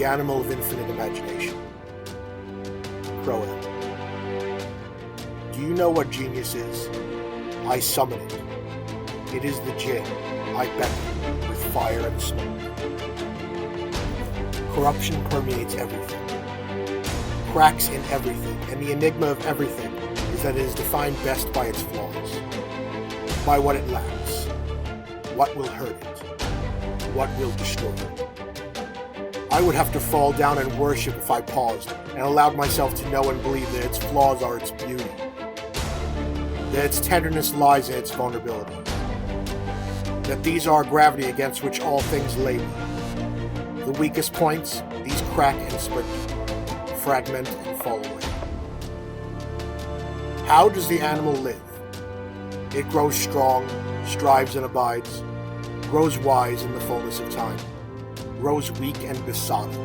the animal of infinite imagination. Crowell. Do you know what genius is? I summon it. It is the jinn. I beckon with fire and smoke. Corruption permeates everything, cracks in everything, and the enigma of everything is that it is defined best by its flaws, by what it lacks, what will hurt it, what will destroy it. I would have to fall down and worship if I paused and allowed myself to know and believe that its flaws are its beauty, that its tenderness lies in its vulnerability, that these are gravity against which all things labor. The weakest points, these crack and splinter, fragment and fall away. How does the animal live? It grows strong, strives and abides, grows wise in the fullness of time, grows weak and besotted.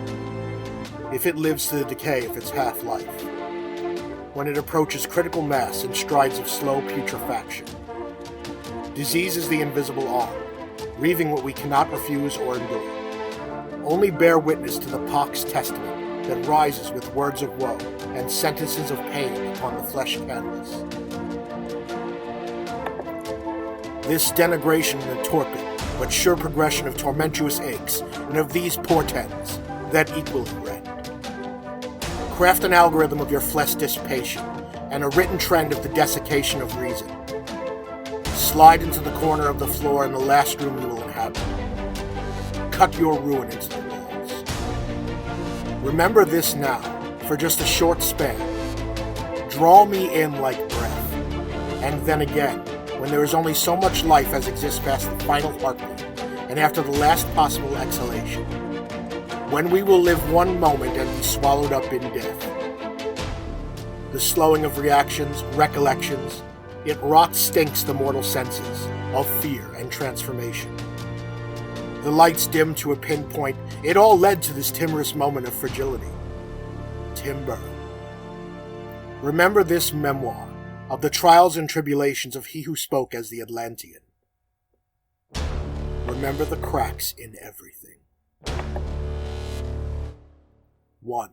If it lives to the decay of its half-life, when it approaches critical mass in strides of slow putrefaction. Disease is the invisible arm, reaving what we cannot refuse or endure. Only bear witness to the pox testament that rises with words of woe and sentences of pain upon the flesh canvas. This denigration and the torpid, but sure progression of tormentuous aches, and of these portents, that equally rend. Craft an algorithm of your flesh dissipation, and a written trend of the desiccation of reason. Slide into the corner of the floor in the last room you will inhabit. Cut your ruin into the walls. Remember this now, for just a short span. Draw me in like breath, and then again, when there is only so much life as exists past the final heartbeat, and after the last possible exhalation. When we will live one moment and be swallowed up in death. The slowing of reactions, recollections, it rot stinks the mortal senses of fear and transformation. The lights dim to a pinpoint, it all led to this timorous moment of fragility. Timber. Remember this memoir of the trials and tribulations of he who spoke as the Atlantean. Remember the cracks in everything. 1.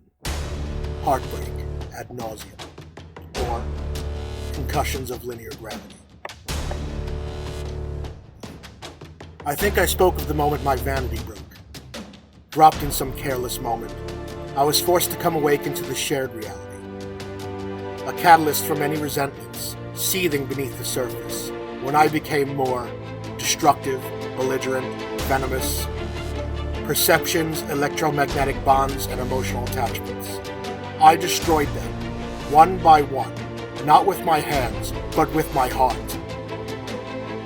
Heartbreak ad nauseum, or concussions of linear gravity. I think I spoke of the moment my vanity broke. Dropped in some careless moment, I was forced to come awake into the shared reality. A catalyst for many resentments, seething beneath the surface, when I became more destructive, belligerent, venomous. Perceptions, electromagnetic bonds, and emotional attachments. I destroyed them, one by one, not with my hands, but with my heart.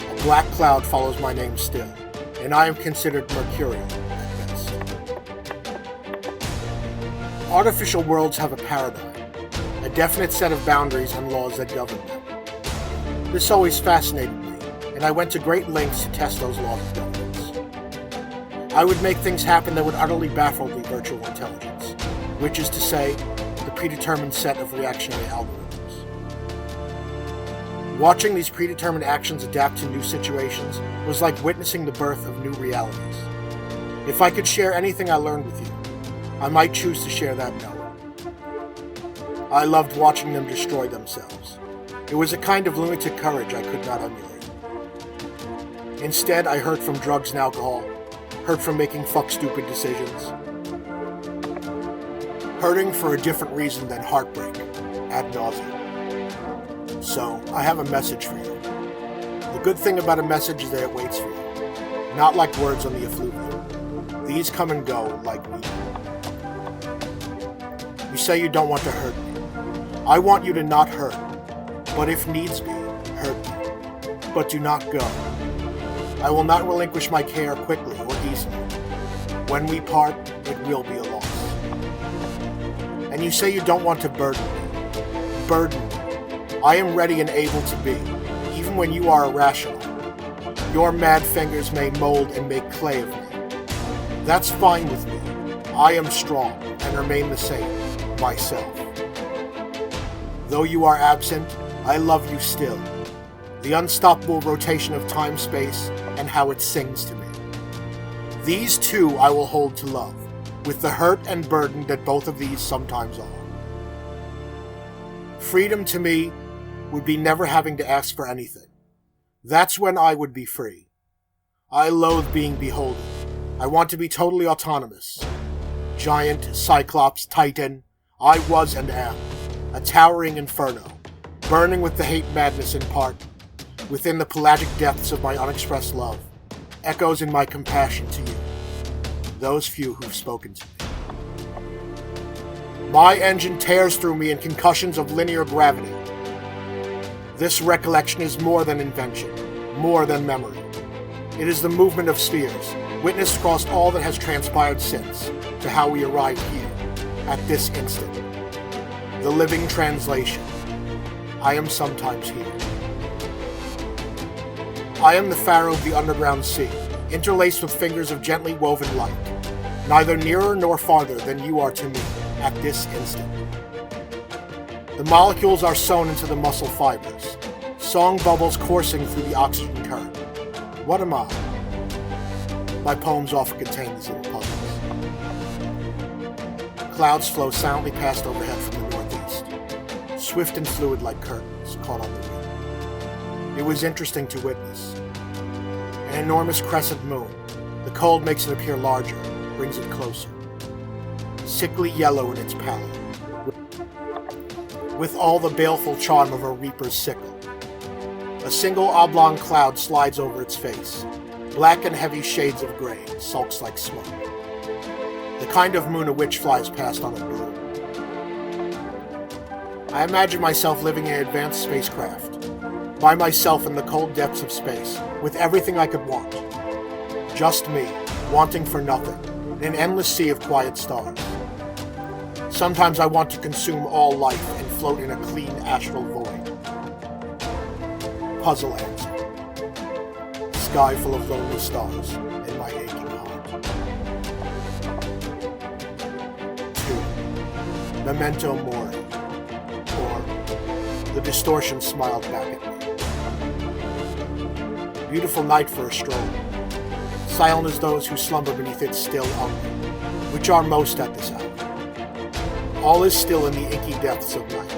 A black cloud follows my name still, and I am considered mercurial at best. Artificial worlds have a paradigm, a definite set of boundaries and laws that govern them. This always fascinated me, and I went to great lengths to test those laws of governance. I would make things happen that would utterly baffle the virtual intelligence, which is to say, the predetermined set of reactionary algorithms. Watching these predetermined actions adapt to new situations was like witnessing the birth of new realities. If I could share anything I learned with you, I might choose to share that knowledge. I loved watching them destroy themselves. It was a kind of lunatic courage I could not emulate. Instead, I heard from drugs and alcohol, heard from making stupid decisions. Hurting for a different reason than heartbreak, ad nauseum. So, I have a message for you. The good thing about a message is that it waits for you, not like words on the effluvium. These come and go like me. You say you don't want to hurt me. I want you to not hurt, but if needs be, hurt me. But do not go. I will not relinquish my care quickly or easily. When we part, it will be a loss. And you say you don't want to burden me. Burden me. I am ready and able to be, even when you are irrational. Your mad fingers may mold and make clay of me. That's fine with me. I am strong and remain the same, myself. Though you are absent, I love you still. The unstoppable rotation of time-space and how it sings to me. These two I will hold to love, with the hurt and burden that both of these sometimes are. Freedom to me would be never having to ask for anything. That's when I would be free. I loathe being beholden. I want to be totally autonomous. Giant, Cyclops, Titan, I was and am. A towering inferno, burning with the hate madness in part, within the pelagic depths of my unexpressed love, echoes in my compassion to you, those few who've spoken to me. My engine tears through me in concussions of linear gravity. This recollection is more than invention, more than memory. It is the movement of spheres, witnessed across all that has transpired since, to how we arrived here, at this instant. The living translation. I am sometimes here. I am the pharaoh of the underground sea, interlaced with fingers of gently woven light, neither nearer nor farther than you are to me at this instant. The molecules are sewn into the muscle fibers, song bubbles coursing through the oxygen current. What am I? My poems often contain these little puzzles. Clouds flow silently past overhead from the northeast, swift and fluid like curtains caught on the wind. It was interesting to witness. An enormous crescent moon. The cold makes it appear larger, brings it closer. Sickly yellow in its pallor, with all the baleful charm of a reaper's sickle. A single oblong cloud slides over its face. Black and heavy shades of gray, sulks like smoke. The kind of moon a witch flies past on a broom. I imagine myself living in an advanced spacecraft, by myself in the cold depths of space, with everything I could want. Just me, wanting for nothing, in an endless sea of quiet stars. Sometimes I want to consume all life and float in a clean astral void. Puzzle answer. Sky full of lonely stars in my aching heart. 2. Memento Mori, or the distortion smiled back at me. Beautiful night for a stroll, silent as those who slumber beneath its still umbra, which are most at this hour. All is still in the inky depths of night,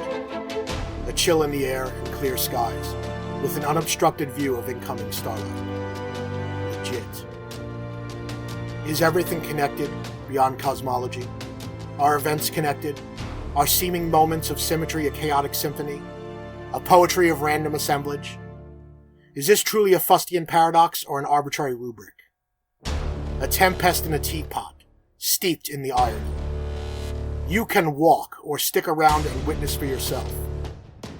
a chill in the air and clear skies, with an unobstructed view of incoming starlight. Legit. Is everything connected beyond cosmology? Are events connected? Are seeming moments of symmetry a chaotic symphony? A poetry of random assemblage? Is this truly a Fustian paradox or an arbitrary rubric? A tempest in a teapot, steeped in the irony. You can walk or stick around and witness for yourself.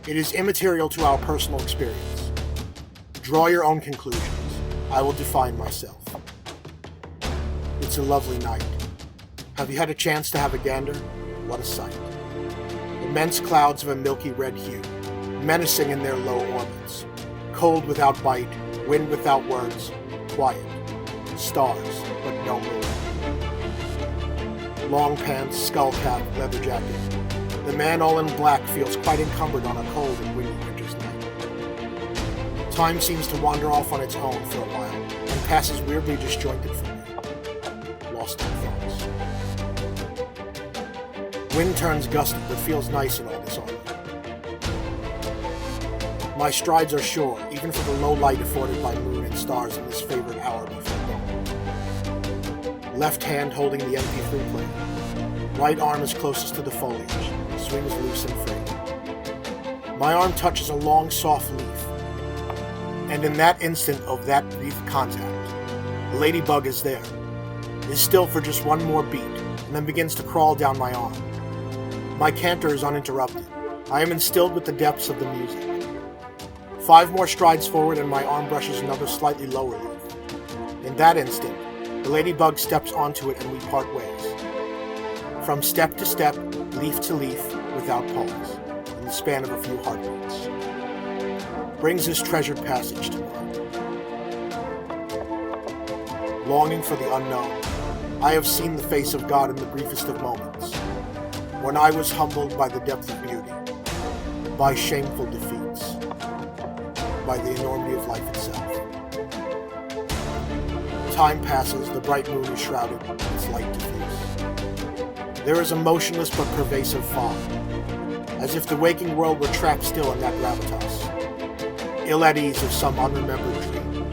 It is immaterial to our personal experience. Draw your own conclusions. I will define myself. It's a lovely night. Have you had a chance to have a gander? What a sight. Immense clouds of a milky red hue, menacing in their low orbits. Cold without bite, wind without words, quiet. Stars, but no moon. Long pants, skull cap, leather jacket. The man all in black feels quite encumbered on a cold and windy winter's night. Time seems to wander off on its own for a while, and passes weirdly disjointed from me. Lost in thoughts. Wind turns gusty, but feels nice in all this armor. My strides are sure, even for the low light afforded by moon and stars in this favored hour before dawn. Left hand holding the MP3 player. Right arm is closest to the foliage, swings loose and free. My arm touches a long, soft leaf, and in that instant of that brief contact, the ladybug is there, is still for just one more beat, and then begins to crawl down my arm. My canter is uninterrupted. I am instilled with the depths of the music. 5 more strides forward and my arm brushes another slightly lower leaf. In that instant, the ladybug steps onto it and we part ways. From step to step, leaf to leaf, without pause, in the span of a few heartbeats. Brings this treasured passage to mind. Longing for the unknown, I have seen the face of God in the briefest of moments, when I was humbled by the depth of beauty, by shameful defeats, by the enormity of life itself. Time passes, the bright moon is shrouded, its light diffuse. There is a motionless but pervasive fog, as if the waking world were trapped still in that gravitas, ill at ease of some unremembered dream.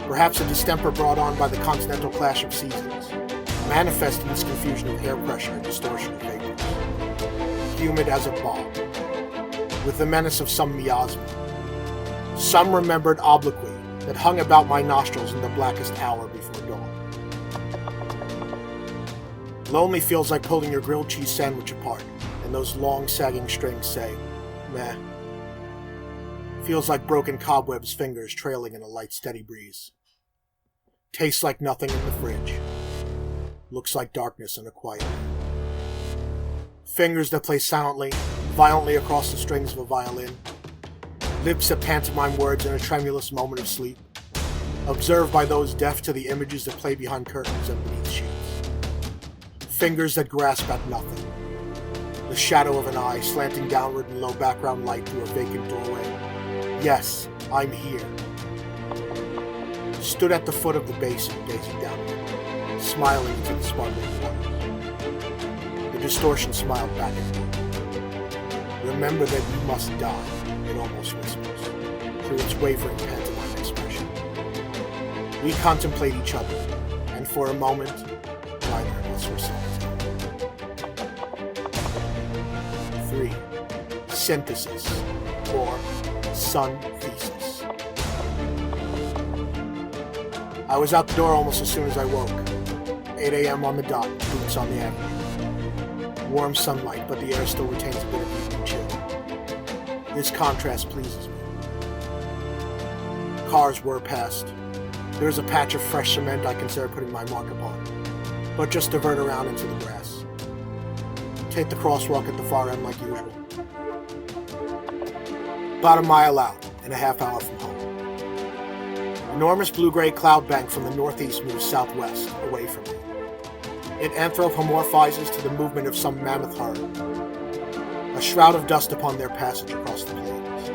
Perhaps a distemper brought on by the continental clash of seasons, manifest in this confusion of air pressure and distortion of vapors, humid as a bomb, with the menace of some miasma, some remembered obloquy that hung about my nostrils in the blackest hour before dawn. Lonely feels like pulling your grilled cheese sandwich apart, and those long sagging strings say, meh. Feels like broken cobwebs fingers trailing in a light steady breeze. Tastes like nothing in the fridge. Looks like darkness in a quiet room. Fingers that play silently, violently across the strings of a violin. Lips that pantomime words in a tremulous moment of sleep. Observed by those deaf to the images that play behind curtains and beneath sheets. Fingers that grasp at nothing. The shadow of an eye slanting downward in low background light through a vacant doorway. Yes, I'm here. Stood at the foot of the basin, gazing downward, smiling into the sparkling waters. The distortion smiled back at me. Remember that you must die, it almost whispers, through its wavering pantomime expression. We contemplate each other, and for a moment, neither of us were silent. 3. Synthesis, or Sun Thesis. I was out the door almost as soon as I woke. 8 a.m. on the dot, boots on the avenue. Warm sunlight, but the air still retains a bit of evening chill. This contrast pleases me. Cars whir past. There is a patch of fresh cement I consider putting my mark upon, but just divert around into the grass. Take the crosswalk at the far end like usual. About a mile out, and a half hour from home. Enormous blue-gray cloud bank from the northeast moves southwest, away from me. It anthropomorphizes to the movement of some mammoth herd, a shroud of dust upon their passage across the plains.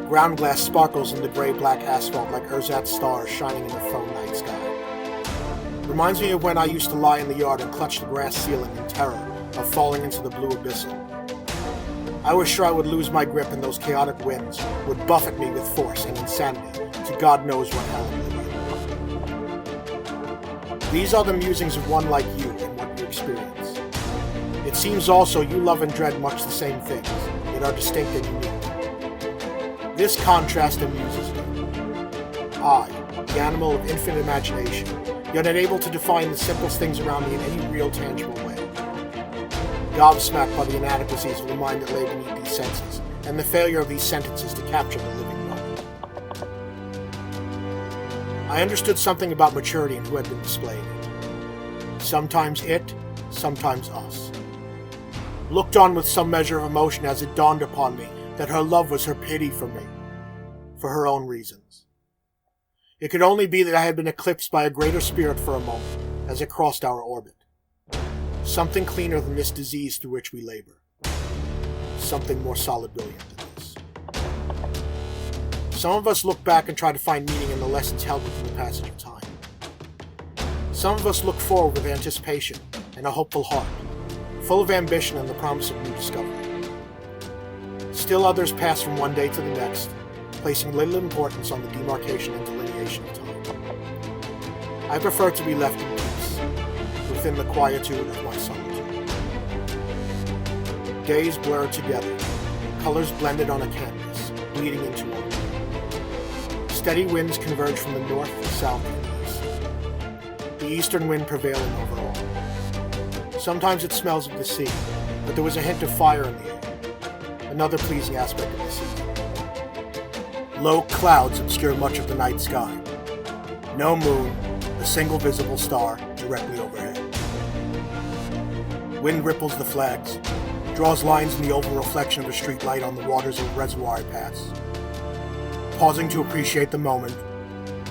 Ground glass sparkles in the gray-black asphalt like ersatz stars shining in the foam night sky. Reminds me of when I used to lie in the yard and clutch the grass ceiling in terror of falling into the blue abyssal. I was sure I would lose my grip and those chaotic winds would buffet me with force and insanity to God knows what hell oblivion. These are the musings of one like you and what you experience. It seems also you love and dread much the same things, yet are distinct and unique. This contrast amuses me. I, the animal of infinite imagination, yet unable to define the simplest things around me in any real tangible way. Gobsmacked by the inadequacies of the mind that lay beneath these senses, and the failure of these sentences to capture the living moment. I understood something about maturity and who had been displaying it. Sometimes it, sometimes us. Looked on with some measure of emotion as it dawned upon me that her love was her pity for me, for her own reasons. It could only be that I had been eclipsed by a greater spirit for a moment, as it crossed our orbit. Something cleaner than this disease through which we labor. Something more solid brilliant than this. Some of us look back and try to find meaning in the lessons held within the passage of time. Some of us look forward with anticipation and a hopeful heart, full of ambition and the promise of new discovery. Still others pass from one day to the next, placing little importance on the demarcation and delineation of time. I prefer to be left in peace, within the quietude of my solitude. Days blur together, colors blended on a canvas, bleeding into one. Steady winds converge from the north, south, and east. The eastern wind prevailing over all. Sometimes it smells of the sea, but there was a hint of fire in the air, another pleasing aspect of the season. Low clouds obscure much of the night sky. No moon, a single visible star directly overhead. Wind ripples the flags, draws lines in the oval reflection of a street light on the waters of a reservoir I pass. Pausing to appreciate the moment,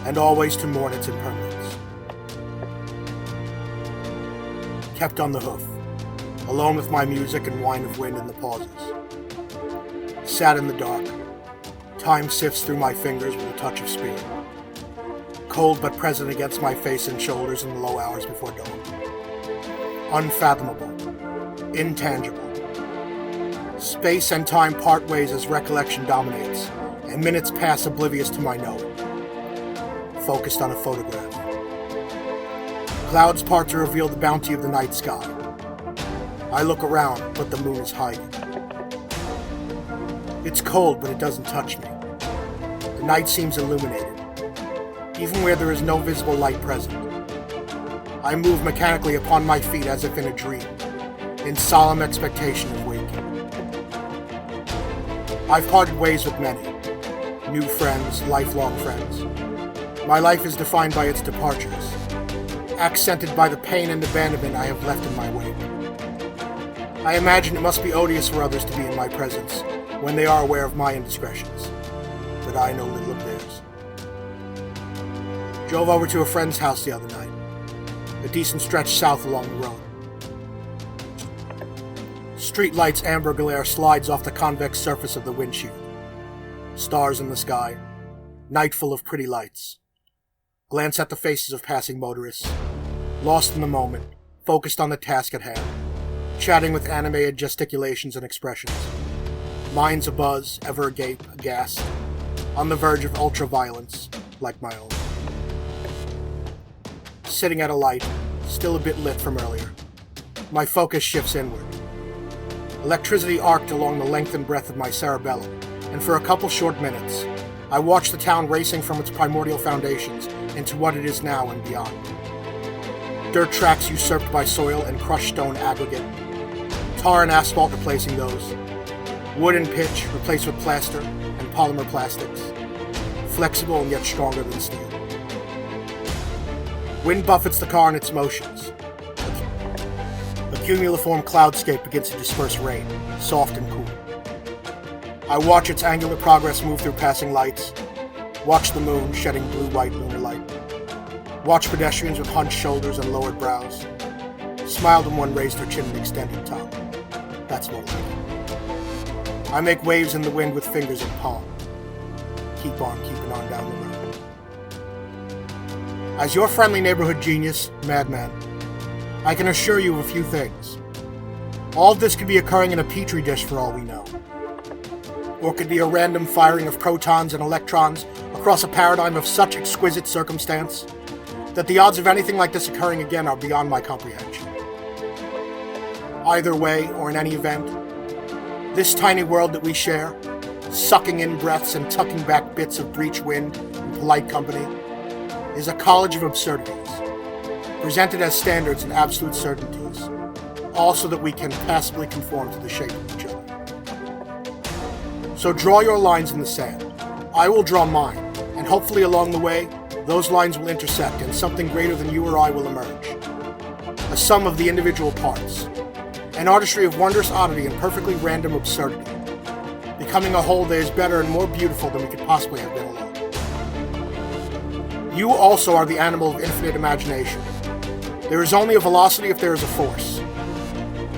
and always to mourn its impermanence. Kept on the hoof, alone with my music and wine of wind in the pauses. Sat in the dark. Time sifts through my fingers with a touch of spirit. Cold but present against my face and shoulders in the low hours before dawn. unfathomable, intangible. Space and time part ways as recollection dominates, and minutes pass oblivious to my knowing. Focused on a photograph. Clouds part to reveal the bounty of the night sky. I look around, but the moon is hiding. It's cold, but it doesn't touch me. The night seems illuminated, even where there is no visible light present. I move mechanically upon my feet as if in a dream, in solemn expectation of waking. I've parted ways with many, new friends, lifelong friends. My life is defined by its departures, accented by the pain and abandonment I have left in my wake. I imagine it must be odious for others to be in my presence when they are aware of my indiscretions, but I know little of theirs. Drove over to a friend's house the other night, a decent stretch south along the road. Street lights' amber glare slides off the convex surface of the windshield. Stars in the sky, night full of pretty lights. Glance at the faces of passing motorists, lost in the moment, focused on the task at hand, chatting with animated gesticulations and expressions. Minds abuzz, ever agape, aghast, on the verge of ultra-violence, like my own. Sitting at a light, still a bit lit from earlier. My focus shifts inward. Electricity arced along the length and breadth of my cerebellum, and for a couple short minutes, I watched the town racing from its primordial foundations into what it is now and beyond. Dirt tracks usurped by soil and crushed stone aggregate, tar and asphalt replacing those, wood and pitch replaced with plaster and polymer plastics, flexible and yet stronger than steel. Wind buffets the car in its motions. A cumuliform cloudscape begins to disperse rain, soft and cool. I watch its angular progress move through passing lights, watch the moon shedding blue-white lunar light, watch pedestrians with hunched shoulders and lowered brows, smiled when one raised her chin and extended tongue. That's more like it. I make waves in the wind with fingers in palm. Keep on keeping on down the road. As your friendly neighborhood genius, Madman, I can assure you of a few things. All of this could be occurring in a petri dish for all we know. Or could be a random firing of protons and electrons across a paradigm of such exquisite circumstance that the odds of anything like this occurring again are beyond my comprehension. Either way, or in any event, this tiny world that we share, sucking in breaths and tucking back bits of breech wind in polite company, is a college of absurdities, presented as standards and absolute certainties, all so that we can passively conform to the shape of each other. So draw your lines in the sand. I will draw mine, and hopefully along the way, those lines will intersect and something greater than you or I will emerge. A sum of the individual parts. An artistry of wondrous oddity and perfectly random absurdity. Becoming a whole that is better and more beautiful than we could possibly have been alone. You also are the animal of infinite imagination. There is only a velocity if there is a force.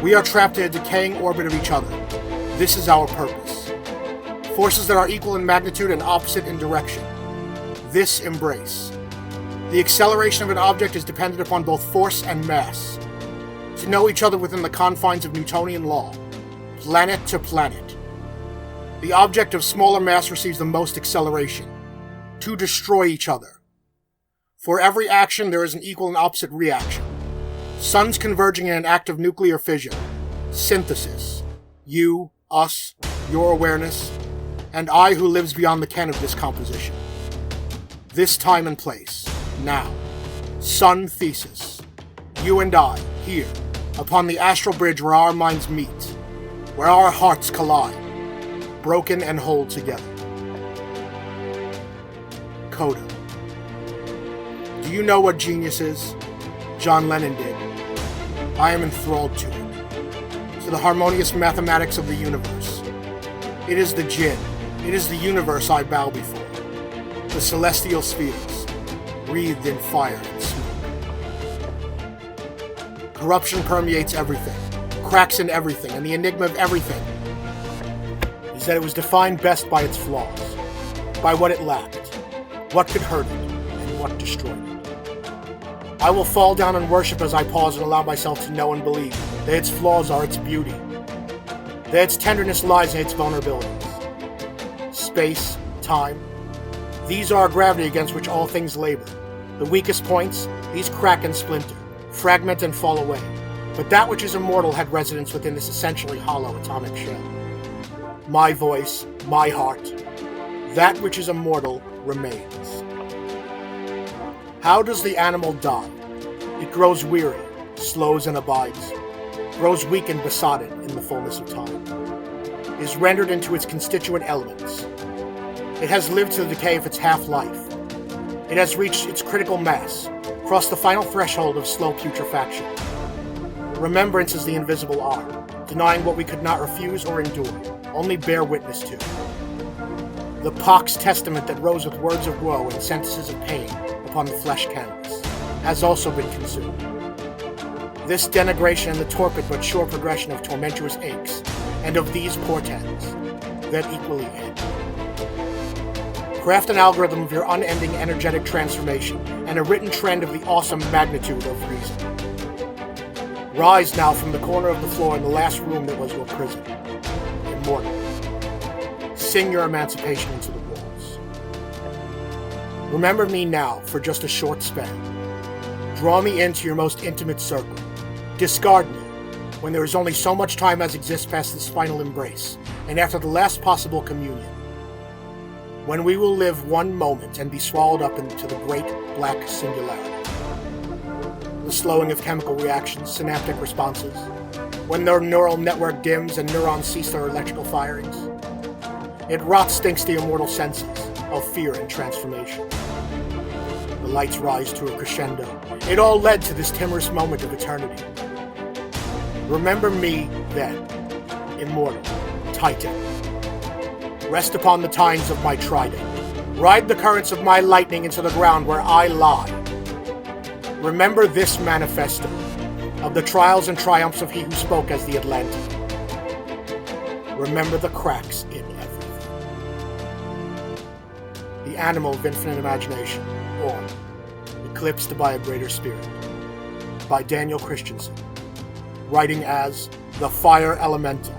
We are trapped in a decaying orbit of each other. This is our purpose. Forces that are equal in magnitude and opposite in direction. This embrace. The acceleration of an object is dependent upon both force and mass. To know each other within the confines of Newtonian law, planet to planet. The object of smaller mass receives the most acceleration. To destroy each other. For every action, there is an equal and opposite reaction. Suns converging in an act of nuclear fission. Synthesis. You, us, your awareness, and I who lives beyond the ken of this composition. This time and place, now. Sun thesis. You and I, here, upon the astral bridge where our minds meet, where our hearts collide, broken and whole together. Coda. Do you know what genius is? John Lennon did. I am enthralled to it. To the harmonious mathematics of the universe. It is the djinn. It is the universe I bow before. The celestial spheres, wreathed in fire and smoke. Corruption permeates everything, cracks in everything, and the enigma of everything is that it was defined best by its flaws, by what it lacked, what could hurt it, and what destroyed it. I will fall down and worship as I pause and allow myself to know and believe that its flaws are its beauty, that its tenderness lies in its vulnerabilities. Space, time, these are a gravity against which all things labor. The weakest points, these crack and splinter, fragment and fall away. But that which is immortal had residence within this essentially hollow atomic shell. My voice, my heart, that which is immortal remains. How does the animal die? It grows weary, slows and abides, grows weak and besotted in the fullness of time, is rendered into its constituent elements. It has lived to the decay of its half-life. It has reached its critical mass, crossed the final threshold of slow putrefaction. Remembrance is the invisible arm, denying what we could not refuse or endure, only bear witness to. The pox testament that rose with words of woe and sentences of pain upon the flesh canvas has also been consumed. This denigration and the torpid but sure progression of tormentuous aches, and of these portents, that equally end. Craft an algorithm of your unending energetic transformation, and a written trend of the awesome magnitude of reason. Rise now from the corner of the floor in the last room that was your prison. Immortal. Sing your emancipation into the walls. Remember me now for just a short span. Draw me into your most intimate circle. Discard me when there is only so much time as exists past this final embrace, and after the last possible communion. When we will live one moment and be swallowed up into the great black singularity. The slowing of chemical reactions, synaptic responses, when their neural network dims and neurons cease their electrical firings. It rot stinks the immortal senses of fear and transformation. The lights rise to a crescendo. It all led to this timorous moment of eternity. Remember me then, immortal, Titan. Rest upon the tines of my trident. Ride the currents of my lightning into the ground where I lie. Remember this manifesto of the trials and triumphs of he who spoke as the Atlantean. Remember the cracks in everything. The Animal of Infinite Imagination, or Eclipsed by a Greater Spirit, by Daniel Christensen, writing as the Fire Elemental.